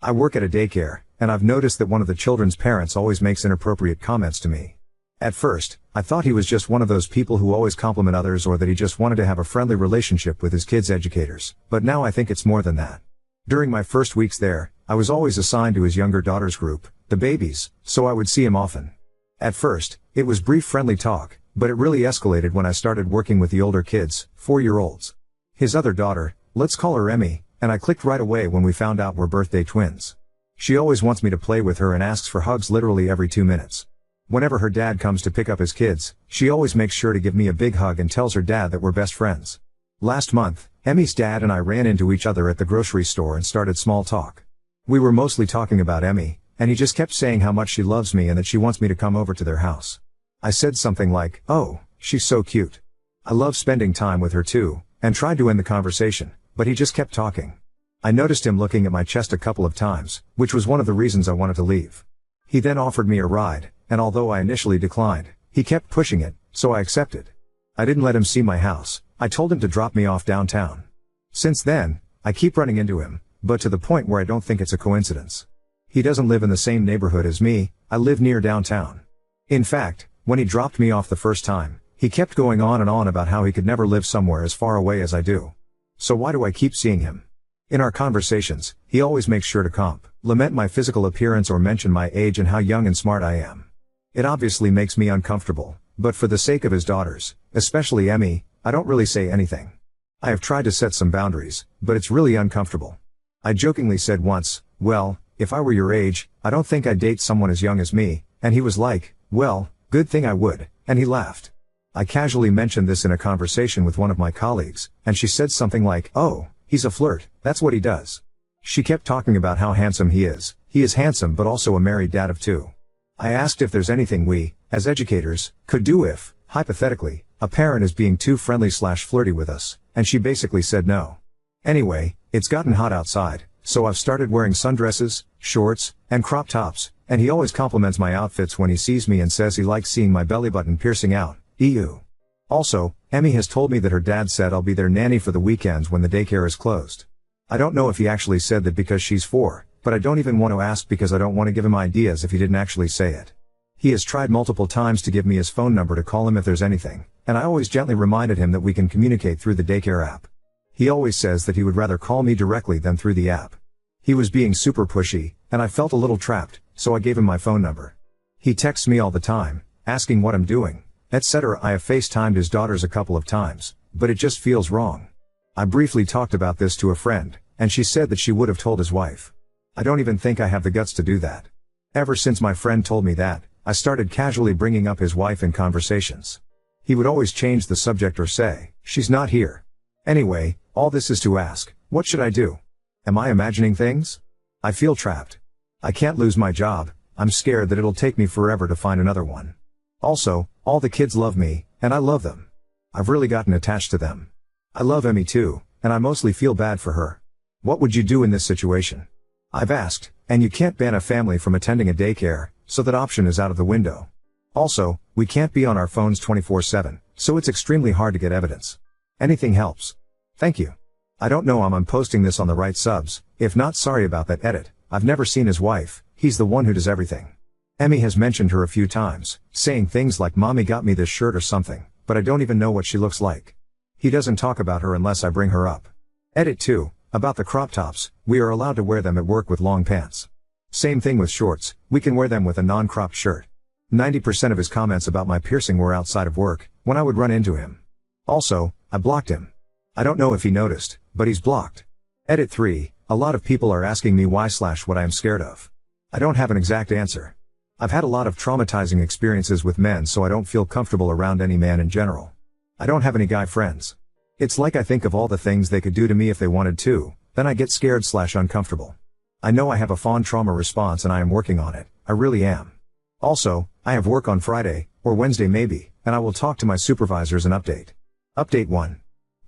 I work at a daycare, and I've noticed that one of the children's parents always makes inappropriate comments to me. At first, I thought he was just one of those people who always compliment others, or that he just wanted to have a friendly relationship with his kids' educators, but now I think it's more than that. During my first weeks there, I was always assigned to his younger daughter's group, the babies, so I would see him often. At first, it was brief friendly talk, but it really escalated when I started working with the older kids, 4-year-olds. His other daughter, let's call her Emmy, and I clicked right away when we found out we're birthday twins. She always wants me to play with her and asks for hugs literally every 2 minutes. Whenever her dad comes to pick up his kids, she always makes sure to give me a big hug and tells her dad that we're best friends. Last month, Emmy's dad and I ran into each other at the grocery store and started small talk. We were mostly talking about Emmy, and he just kept saying how much she loves me and that she wants me to come over to their house. I said something like, "Oh, she's so cute. I love spending time with her too," and tried to end the conversation, but he just kept talking. I noticed him looking at my chest a couple of times, which was one of the reasons I wanted to leave. He then offered me a ride, and although I initially declined, he kept pushing it, so I accepted. I didn't let him see my house. I told him to drop me off downtown. Since then, I keep running into him, but to the point where I don't think it's a coincidence. He doesn't live in the same neighborhood as me. I live near downtown. In fact, when he dropped me off the first time, he kept going on and on about how he could never live somewhere as far away as I do. So why do I keep seeing him? In our conversations, he always makes sure to lament my physical appearance or mention my age and how young and smart I am. It obviously makes me uncomfortable, but for the sake of his daughters, especially Emmy, I don't really say anything. I have tried to set some boundaries, but it's really uncomfortable. I jokingly said once, "Well, if I were your age, I don't think I'd date someone as young as me," and he was like, "Well, good thing I would," and he laughed. I casually mentioned this in a conversation with one of my colleagues, and she said something like, "Oh, he's a flirt, that's what he does." She kept talking about how handsome he is. He is handsome but also a married dad of 2. I asked if there's anything we, as educators, could do if, hypothetically, a parent is being too friendly/flirty with us, and she basically said no. Anyway, it's gotten hot outside, so I've started wearing sundresses, shorts, and crop tops, and he always compliments my outfits when he sees me and says he likes seeing my belly button piercing out. Ew. Also, Emmy has told me that her dad said I'll be their nanny for the weekends when the daycare is closed. I don't know if he actually said that because she's 4, but I don't even want to ask because I don't want to give him ideas if he didn't actually say it. He has tried multiple times to give me his phone number to call him if there's anything, and I always gently reminded him that we can communicate through the daycare app. He always says that he would rather call me directly than through the app. He was being super pushy, and I felt a little trapped, so I gave him my phone number. He texts me all the time, asking what I'm doing, etc. I have FaceTimed his daughters a couple of times, but it just feels wrong. I briefly talked about this to a friend, and she said that she would have told his wife. I don't even think I have the guts to do that. Ever since my friend told me that, I started casually bringing up his wife in conversations. He would always change the subject or say, "She's not here." Anyway, all this is to ask, what should I do? Am I imagining things? I feel trapped. I can't lose my job. I'm scared that it'll take me forever to find another one. Also, all the kids love me, and I love them. I've really gotten attached to them. I love Emmy too, and I mostly feel bad for her. What would you do in this situation? I've asked, and you can't ban a family from attending a daycare, so that option is out of the window. Also, we can't be on our phones 24/7, so it's extremely hard to get evidence. Anything helps. Thank you. I don't know I'm posting this on the right subs. If not, sorry about that. Edit. I've never seen his wife. He's the one who does everything. Emmy has mentioned her a few times, saying things like "Mommy got me this shirt" or something, but I don't even know what she looks like. He doesn't talk about her unless I bring her up. Edit 2. About the crop tops, we are allowed to wear them at work with long pants. Same thing with shorts, we can wear them with a non-cropped shirt. 90% of his comments about my piercing were outside of work, when I would run into him. Also, I blocked him. I don't know if he noticed, but he's blocked. Edit 3. A lot of people are asking me why/what I am scared of. I don't have an exact answer. I've had a lot of traumatizing experiences with men, so I don't feel comfortable around any man in general. I don't have any guy friends. It's like I think of all the things they could do to me if they wanted to, then I get scared/uncomfortable. I know I have a fawn trauma response and I am working on it, I really am. Also, I have work on Friday, or Wednesday maybe, and I will talk to my supervisors and update. Update 1.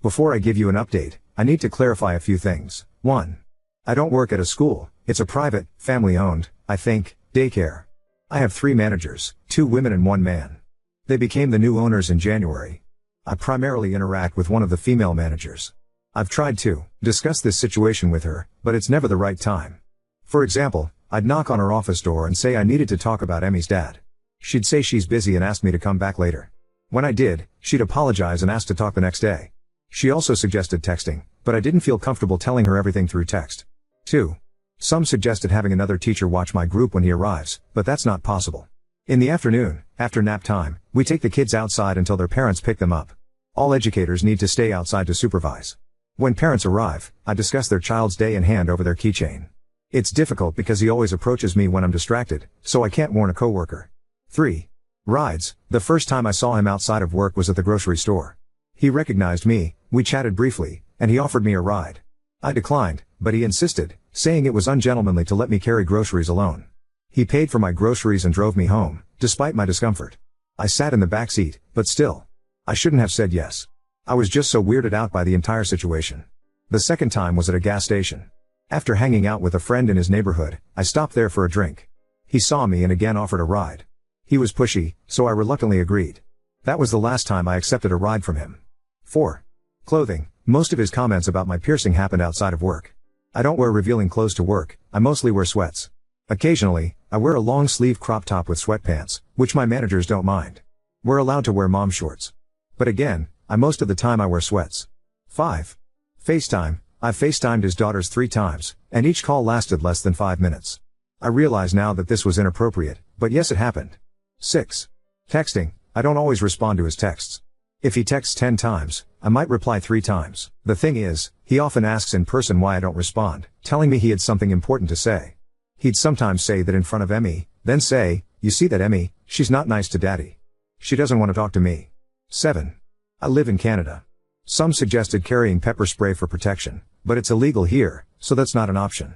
Before I give you an update, I need to clarify a few things. 1. I don't work at a school, it's a private, family-owned, I think, daycare. I have 3 managers, 2 women and 1 man. They became the new owners in January. I primarily interact with one of the female managers. I've tried to discuss this situation with her, but it's never the right time. For example, I'd knock on her office door and say I needed to talk about Emmy's dad. She'd say she's busy and ask me to come back later. When I did, she'd apologize and ask to talk the next day. She also suggested texting, but I didn't feel comfortable telling her everything through text. 2. Some suggested having another teacher watch my group when he arrives, but that's not possible. In the afternoon, after nap time, we take the kids outside until their parents pick them up. All educators need to stay outside to supervise. When parents arrive, I discuss their child's day and hand over their keychain. It's difficult because he always approaches me when I'm distracted, so I can't warn a coworker. 3. Rides. The first time I saw him outside of work was at the grocery store. He recognized me, we chatted briefly, and he offered me a ride. I declined, but he insisted, saying it was ungentlemanly to let me carry groceries alone. He paid for my groceries and drove me home, despite my discomfort. I sat in the back seat, but still. I shouldn't have said yes. I was just so weirded out by the entire situation. The second time was at a gas station. After hanging out with a friend in his neighborhood, I stopped there for a drink. He saw me and again offered a ride. He was pushy, so I reluctantly agreed. That was the last time I accepted a ride from him. 4. Clothing. Most of his comments about my piercing happened outside of work. I don't wear revealing clothes to work, I mostly wear sweats. Occasionally, I wear a long sleeve crop top with sweatpants, which my managers don't mind. We're allowed to wear mom shorts. But again, most of the time I wear sweats. 5. FaceTime. I've FaceTimed his daughters 3 times, and each call lasted less than 5 minutes. I realize now that this was inappropriate, but yes, it happened. 6. Texting. I don't always respond to his texts. If he texts 10 times, I might reply 3 times. The thing is, he often asks in person why I don't respond, telling me he had something important to say. He'd sometimes say that in front of Emmy, then say, "You see that Emmy, she's not nice to daddy. She doesn't want to talk to me." 7. I live in Canada. Some suggested carrying pepper spray for protection, but it's illegal here, so that's not an option.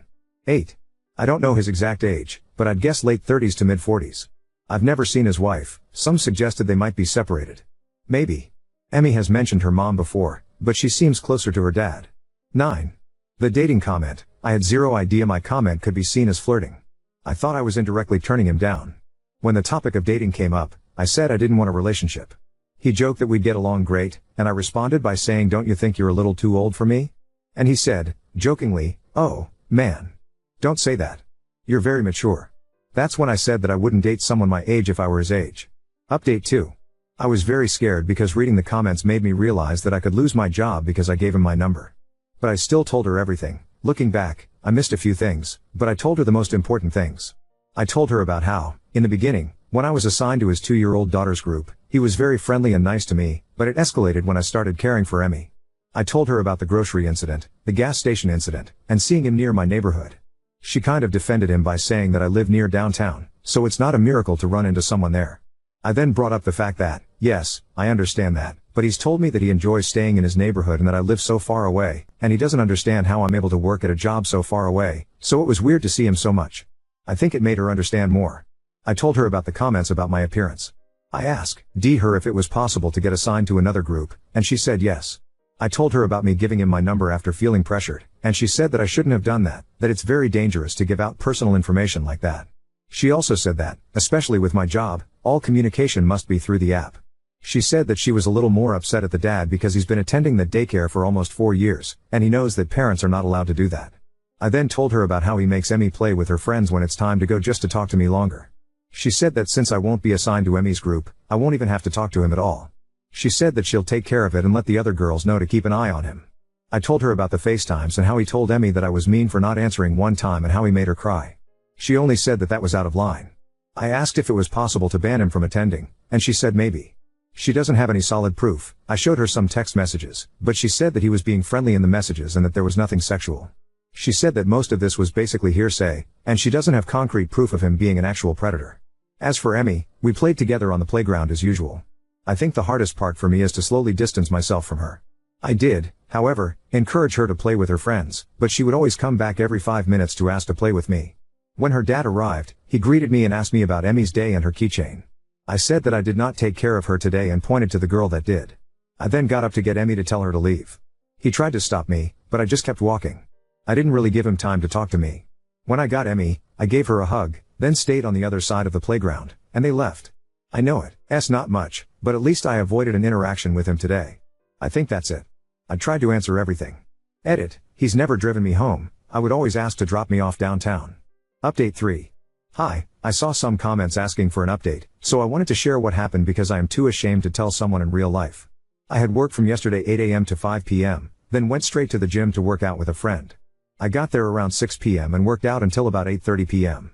8. I don't know his exact age, but I'd guess late 30s to mid 40s. I've never seen his wife, some suggested they might be separated. Maybe. Emmy has mentioned her mom before, but she seems closer to her dad. 9. The dating comment. I had zero idea my comment could be seen as flirting. I thought I was indirectly turning him down. When the topic of dating came up, I said I didn't want a relationship. He joked that we'd get along great, and I responded by saying, "Don't you think you're a little too old for me?" And he said, jokingly, "Oh, man. Don't say that. You're very mature." That's when I said that I wouldn't date someone my age if I were his age. Update 2. I was very scared because reading the comments made me realize that I could lose my job because I gave him my number. But I still told her everything. Looking back, I missed a few things, but I told her the most important things. I told her about how, in the beginning, when I was assigned to his 2-year-old daughter's group, he was very friendly and nice to me, but it escalated when I started caring for Emmy. I told her about the grocery incident, the gas station incident, and seeing him near my neighborhood. She kind of defended him by saying that I live near downtown, so it's not a miracle to run into someone there. I then brought up the fact that, yes, I understand that, but he's told me that he enjoys staying in his neighborhood and that I live so far away, and he doesn't understand how I'm able to work at a job so far away, so it was weird to see him so much. I think it made her understand more. I told her about the comments about my appearance. I asked her if it was possible to get assigned to another group, and she said yes. I told her about me giving him my number after feeling pressured, and she said that I shouldn't have done that it's very dangerous to give out personal information like that. She also said that, especially with my job, all communication must be through the app. She said that she was a little more upset at the dad because he's been attending the daycare for almost 4 years, and he knows that parents are not allowed to do that. I then told her about how he makes Emmy play with her friends when it's time to go just to talk to me longer. She said that since I won't be assigned to Emmy's group, I won't even have to talk to him at all. She said that she'll take care of it and let the other girls know to keep an eye on him. I told her about the FaceTimes and how he told Emmy that I was mean for not answering one time and how he made her cry. She only said that was out of line. I asked if it was possible to ban him from attending, and she said maybe. She doesn't have any solid proof. I showed her some text messages, but she said that he was being friendly in the messages and that there was nothing sexual. She said that most of this was basically hearsay, and she doesn't have concrete proof of him being an actual predator. As for Emmy, we played together on the playground as usual. I think the hardest part for me is to slowly distance myself from her. I did, however, encourage her to play with her friends, but she would always come back every 5 minutes to ask to play with me. When her dad arrived, he greeted me and asked me about Emmy's day and her keychain. I said that I did not take care of her today and pointed to the girl that did. I then got up to get Emmy to tell her to leave. He tried to stop me, but I just kept walking. I didn't really give him time to talk to me. When I got Emmy, I gave her a hug, then stayed on the other side of the playground, and they left. I know it's not much, but at least I avoided an interaction with him today. I think that's it. I tried to answer everything. Edit, he's never driven me home. I would always ask to drop me off downtown. Update 3. Hi, I saw some comments asking for an update, so I wanted to share what happened because I am too ashamed to tell someone in real life. I had worked from yesterday 8 a.m. to 5 p.m., then went straight to the gym to work out with a friend. I got there around 6 p.m. and worked out until about 8:30 p.m.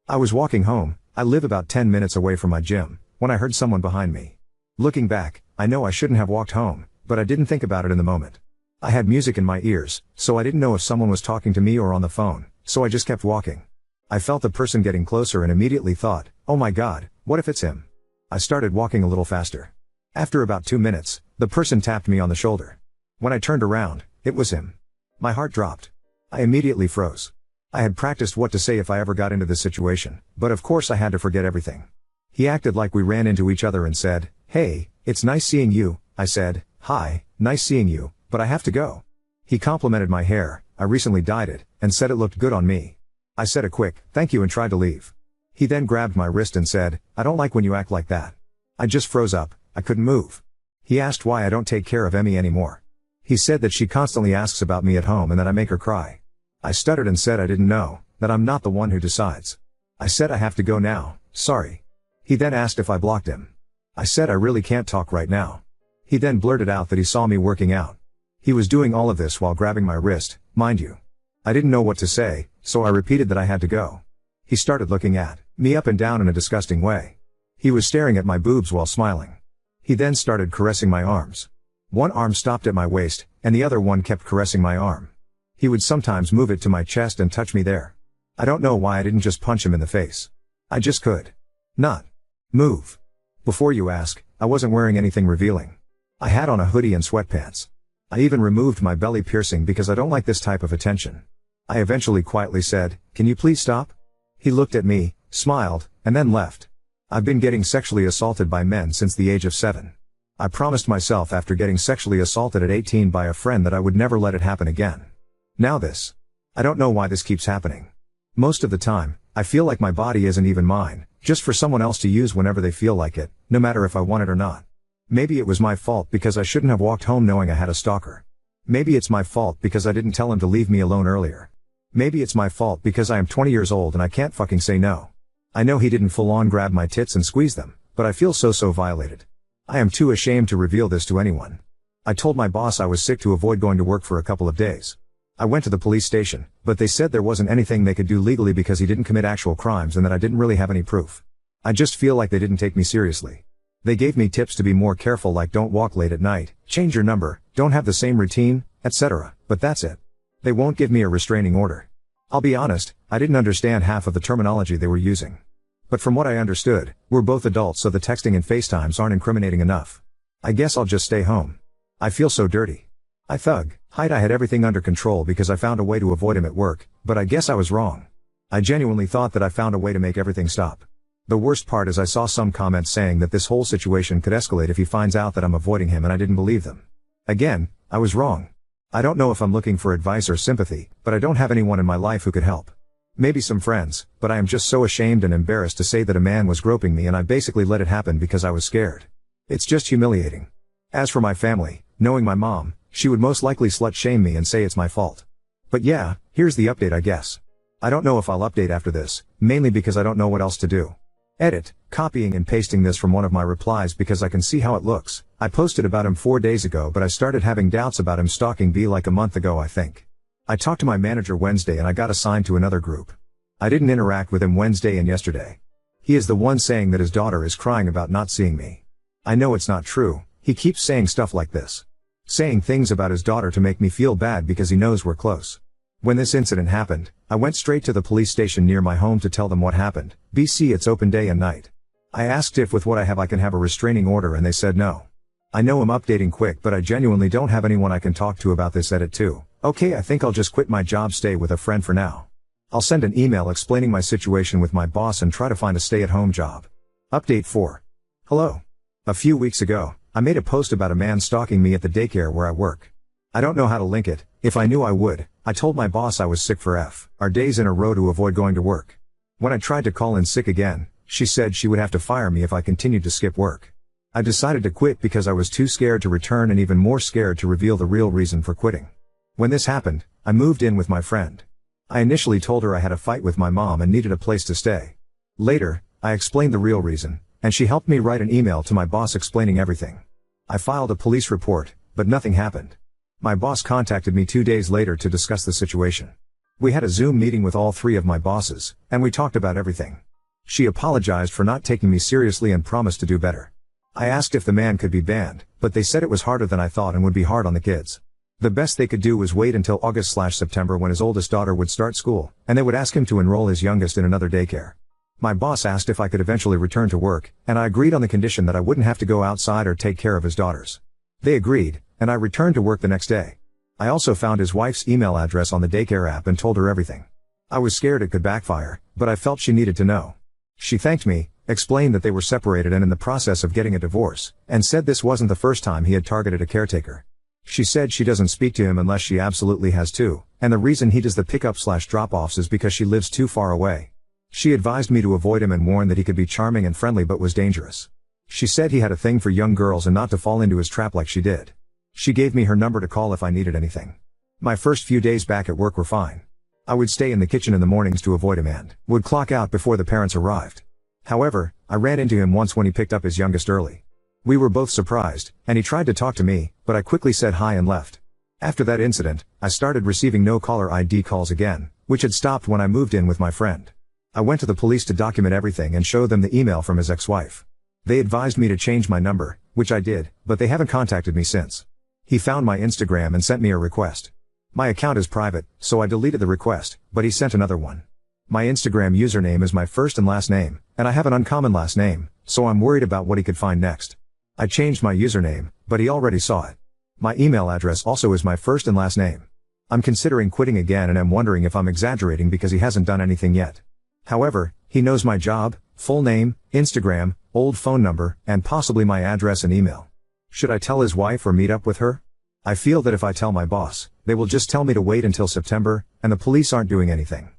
I was walking home, I live about 10 minutes away from my gym, when I heard someone behind me. Looking back, I know I shouldn't have walked home, but I didn't think about it in the moment. I had music in my ears, so I didn't know if someone was talking to me or on the phone, so I just kept walking. I felt the person getting closer and immediately thought, oh my god, what if it's him? I started walking a little faster. After about 2 minutes, the person tapped me on the shoulder. When I turned around, it was him. My heart dropped. I immediately froze. I had practiced what to say if I ever got into this situation, but of course I had to forget everything. He acted like we ran into each other and said, hey, it's nice seeing you. I said, hi, nice seeing you, but I have to go. He complimented my hair, I recently dyed it, and said it looked good on me. I said a quick, thank you and tried to leave. He then grabbed my wrist and said, I don't like when you act like that. I just froze up, I couldn't move. He asked why I don't take care of Emmy anymore. He said that she constantly asks about me at home and that I make her cry. I stuttered and said I didn't know, that I'm not the one who decides. I said I have to go now, sorry. He then asked if I blocked him. I said I really can't talk right now. He then blurted out that he saw me working out. He was doing all of this while grabbing my wrist, mind you. I didn't know what to say, so I repeated that I had to go. He started looking at me up and down in a disgusting way. He was staring at my boobs while smiling. He then started caressing my arms. One arm stopped at my waist, and the other one kept caressing my arm. He would sometimes move it to my chest and touch me there. I don't know why I didn't just punch him in the face. I just could not move. Before you ask, I wasn't wearing anything revealing. I had on a hoodie and sweatpants. I even removed my belly piercing because I don't like this type of attention. I eventually quietly said, can you please stop? He looked at me, smiled, and then left. I've been getting sexually assaulted by men since the age of 7. I promised myself after getting sexually assaulted at 18 by a friend that I would never let it happen again. Now this. I don't know why this keeps happening. Most of the time, I feel like my body isn't even mine, just for someone else to use whenever they feel like it, no matter if I want it or not. Maybe it was my fault because I shouldn't have walked home knowing I had a stalker. Maybe it's my fault because I didn't tell him to leave me alone earlier. Maybe it's my fault because I am 20 years old and I can't fucking say no. I know he didn't full on grab my tits and squeeze them, but I feel so violated. I am too ashamed to reveal this to anyone. I told my boss I was sick to avoid going to work for a couple of days. I went to the police station, but they said there wasn't anything they could do legally because he didn't commit actual crimes and that I didn't really have any proof. I just feel like they didn't take me seriously. They gave me tips to be more careful, like don't walk late at night, change your number, don't have the same routine, etc., but that's it. They won't give me a restraining order. I'll be honest, I didn't understand half of the terminology they were using. But from what I understood, we're both adults, so the texting and FaceTimes aren't incriminating enough. I guess I'll just stay home. I feel so dirty. I had everything under control because I found a way to avoid him at work, but I guess I was wrong. I genuinely thought that I found a way to make everything stop. The worst part is I saw some comments saying that this whole situation could escalate if he finds out that I'm avoiding him, and I didn't believe them. Again, I was wrong. I don't know if I'm looking for advice or sympathy, but I don't have anyone in my life who could help. Maybe some friends, but I am just so ashamed and embarrassed to say that a man was groping me and I basically let it happen because I was scared. It's just humiliating. As for my family, knowing my mom, she would most likely slut shame me and say it's my fault. But yeah, here's the update I guess. I don't know if I'll update after this, mainly because I don't know what else to do. Edit, copying and pasting this from one of my replies because I can see how it looks. I posted about him 4 days ago, but I started having doubts about him stalking me like a month ago, I think. I talked to my manager Wednesday and I got assigned to another group. I didn't interact with him Wednesday and yesterday. He is the one saying that his daughter is crying about not seeing me. I know it's not true, he keeps saying stuff like this. Saying things about his daughter to make me feel bad because he knows we're close. When this incident happened, I went straight to the police station near my home to tell them what happened. BC, it's open day and night. I asked if with what I have I can have a restraining order and they said no. I know I'm updating quick, but I genuinely don't have anyone I can talk to about this. Edit too. Okay, I think I'll just quit my job, stay with a friend for now. I'll send an email explaining my situation with my boss and try to find a stay-at-home job. Update 4. Hello. A few weeks ago, I made a post about a man stalking me at the daycare where I work. I don't know how to link it. If I knew I would. I told my boss I was sick for our days in a row to avoid going to work. When I tried to call in sick again, she said she would have to fire me if I continued to skip work. I decided to quit because I was too scared to return and even more scared to reveal the real reason for quitting. When this happened, I moved in with my friend. I initially told her I had a fight with my mom and needed a place to stay. Later, I explained the real reason, and she helped me write an email to my boss explaining everything. I filed a police report, but nothing happened. My boss contacted me 2 days later to discuss the situation. We had a Zoom meeting with all 3 of my bosses, and we talked about everything. She apologized for not taking me seriously and promised to do better. I asked if the man could be banned, but they said it was harder than I thought and would be hard on the kids. The best they could do was wait until August/September when his oldest daughter would start school, and they would ask him to enroll his youngest in another daycare. My boss asked if I could eventually return to work, and I agreed on the condition that I wouldn't have to go outside or take care of his daughters. They agreed, and I returned to work the next day. I also found his wife's email address on the daycare app and told her everything. I was scared it could backfire, but I felt she needed to know. She thanked me, explained that they were separated and in the process of getting a divorce, and said this wasn't the first time he had targeted a caretaker. She said she doesn't speak to him unless she absolutely has to, and the reason he does the pickup/drop-offs is because she lives too far away. She advised me to avoid him and warned that he could be charming and friendly but was dangerous. She said he had a thing for young girls and not to fall into his trap like she did. She gave me her number to call if I needed anything. My first few days back at work were fine. I would stay in the kitchen in the mornings to avoid him and would clock out before the parents arrived. However, I ran into him once when he picked up his youngest early. We were both surprised, and he tried to talk to me, but I quickly said hi and left. After that incident, I started receiving no caller ID calls again, which had stopped when I moved in with my friend. I went to the police to document everything and show them the email from his ex-wife. They advised me to change my number, which I did, but they haven't contacted me since. He found my Instagram and sent me a request. My account is private, so I deleted the request, but he sent another one. My Instagram username is my first and last name, and I have an uncommon last name, so I'm worried about what he could find next. I changed my username, but he already saw it. My email address also is my first and last name. I'm considering quitting again and am wondering if I'm exaggerating because he hasn't done anything yet. However, he knows my job, full name, Instagram, old phone number, and possibly my address and email. Should I tell his wife or meet up with her? I feel that if I tell my boss, they will just tell me to wait until September, and the police aren't doing anything.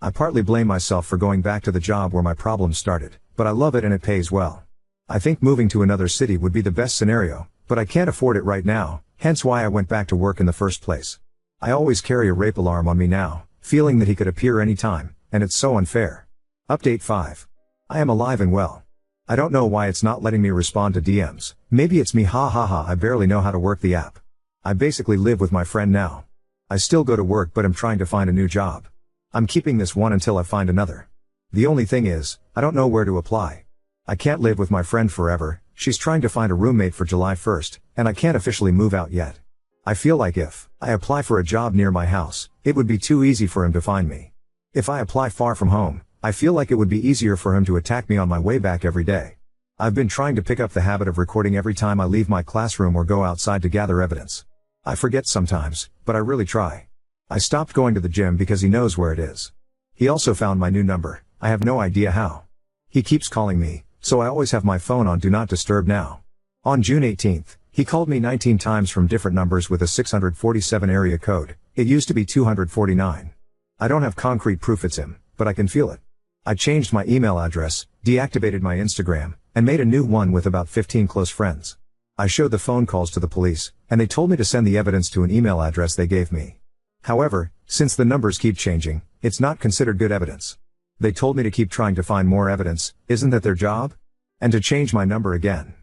I partly blame myself for going back to the job where my problems started, but I love it and it pays well. I think moving to another city would be the best scenario, but I can't afford it right now, hence why I went back to work in the first place. I always carry a rape alarm on me now, feeling that he could appear anytime, and it's so unfair. Update 5. I am alive and well. I don't know why it's not letting me respond to DMs, maybe it's me I barely know how to work the app. I basically live with my friend now. I still go to work but am trying to find a new job. I'm keeping this one until I find another. The only thing is, I don't know where to apply. I can't live with my friend forever, she's trying to find a roommate for July 1st, and I can't officially move out yet. I feel like if I apply for a job near my house, it would be too easy for him to find me. If I apply far from home, I feel like it would be easier for him to attack me on my way back every day. I've been trying to pick up the habit of recording every time I leave my classroom or go outside to gather evidence. I forget sometimes, but I really try. I stopped going to the gym because he knows where it is. He also found my new number, I have no idea how. He keeps calling me, so I always have my phone on Do Not Disturb now. On June 18th, he called me 19 times from different numbers with a 647 area code, it used to be 249. I don't have concrete proof it's him, but I can feel it. I changed my email address, deactivated my Instagram, and made a new one with about 15 close friends. I showed the phone calls to the police, and they told me to send the evidence to an email address they gave me. However, since the numbers keep changing, it's not considered good evidence. They told me to keep trying to find more evidence, isn't that their job? And to change my number again.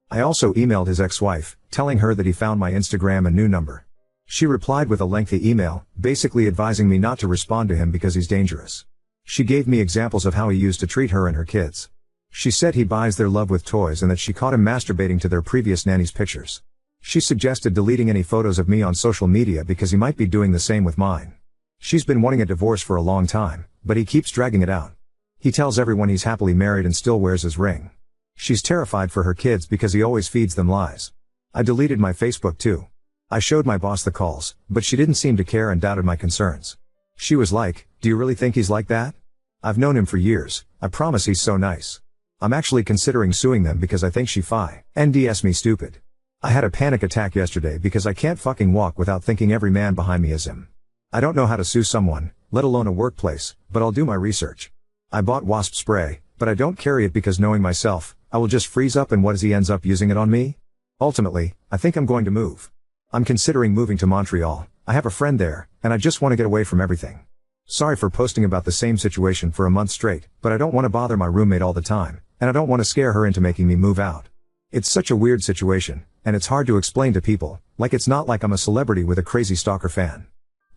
I also emailed his ex-wife, telling her that he found my Instagram and new number. She replied with a lengthy email, basically advising me not to respond to him because he's dangerous. She gave me examples of how he used to treat her and her kids. She said he buys their love with toys and that she caught him masturbating to their previous nanny's pictures. She suggested deleting any photos of me on social media because he might be doing the same with mine. She's been wanting a divorce for a long time, but he keeps dragging it out. He tells everyone he's happily married and still wears his ring. She's terrified for her kids because he always feeds them lies. I deleted my Facebook too. I showed my boss the calls, but she didn't seem to care and doubted my concerns. She was like, "Do you really think he's like that? I've known him for years, I promise he's so nice." I'm actually considering suing them because I think she NDS me stupid. I had a panic attack yesterday because I can't fucking walk without thinking every man behind me is him. I don't know how to sue someone, let alone a workplace, but I'll do my research. I bought wasp spray, but I don't carry it because knowing myself, I will just freeze up and what if he ends up using it on me? Ultimately, I think I'm going to move. I'm considering moving to Montreal, I have a friend there, and I just want to get away from everything. Sorry for posting about the same situation for a month straight, but I don't want to bother my roommate all the time, and I don't want to scare her into making me move out. It's such a weird situation, and it's hard to explain to people, like it's not like I'm a celebrity with a crazy stalker fan.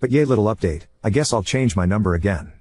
But yay, little update, I guess I'll change my number again.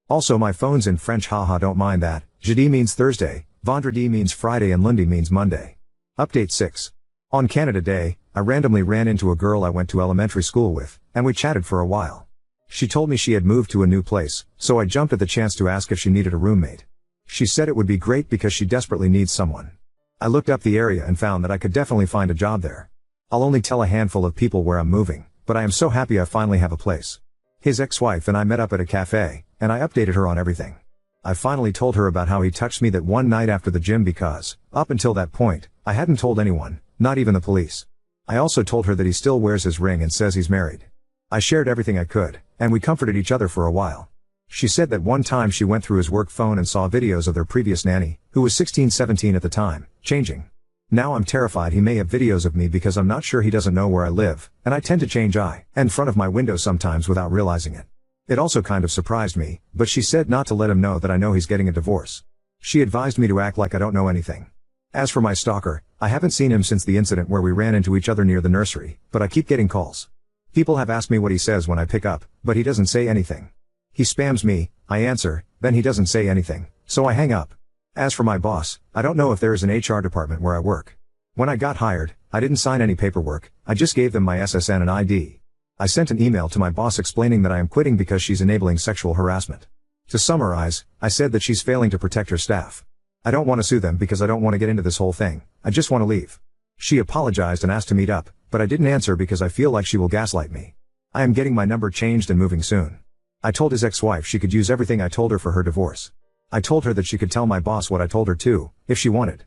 Also, my phone's in French, haha, don't mind that. Jeudi means Thursday, vendredi means Friday, and lundi means Monday. Update 6. On Canada Day, I randomly ran into a girl I went to elementary school with, and we chatted for a while. She told me she had moved to a new place, so I jumped at the chance to ask if she needed a roommate. She said it would be great because she desperately needs someone. I looked up the area and found that I could definitely find a job there. I'll only tell a handful of people where I'm moving, but I am so happy I finally have a place. His ex-wife and I met up at a cafe, and I updated her on everything. I finally told her about how he touched me that one night after the gym because, up until that point, I hadn't told anyone, not even the police. I also told her that he still wears his ring and says he's married. I shared everything I could, and we comforted each other for a while. She said that one time she went through his work phone and saw videos of their previous nanny, who was 16-17 at the time, changing. Now I'm terrified he may have videos of me because I'm not sure he doesn't know where I live, and I tend to change in front of my window sometimes without realizing it. It also kind of surprised me, but she said not to let him know that I know he's getting a divorce. She advised me to act like I don't know anything. As for my stalker, I haven't seen him since the incident where we ran into each other near the nursery, but I keep getting calls. People have asked me what he says when I pick up, but he doesn't say anything. He spams me, I answer, then he doesn't say anything, so I hang up. As for my boss, I don't know if there is an HR department where I work. When I got hired, I didn't sign any paperwork, I just gave them my SSN and ID. I sent an email to my boss explaining that I am quitting because she's enabling sexual harassment. To summarize, I said that she's failing to protect her staff. I don't want to sue them because I don't want to get into this whole thing, I just want to leave. She apologized and asked to meet up, but I didn't answer because I feel like she will gaslight me. I am getting my number changed and moving soon. I told his ex-wife she could use everything I told her for her divorce. I told her that she could tell my boss what I told her too, if she wanted.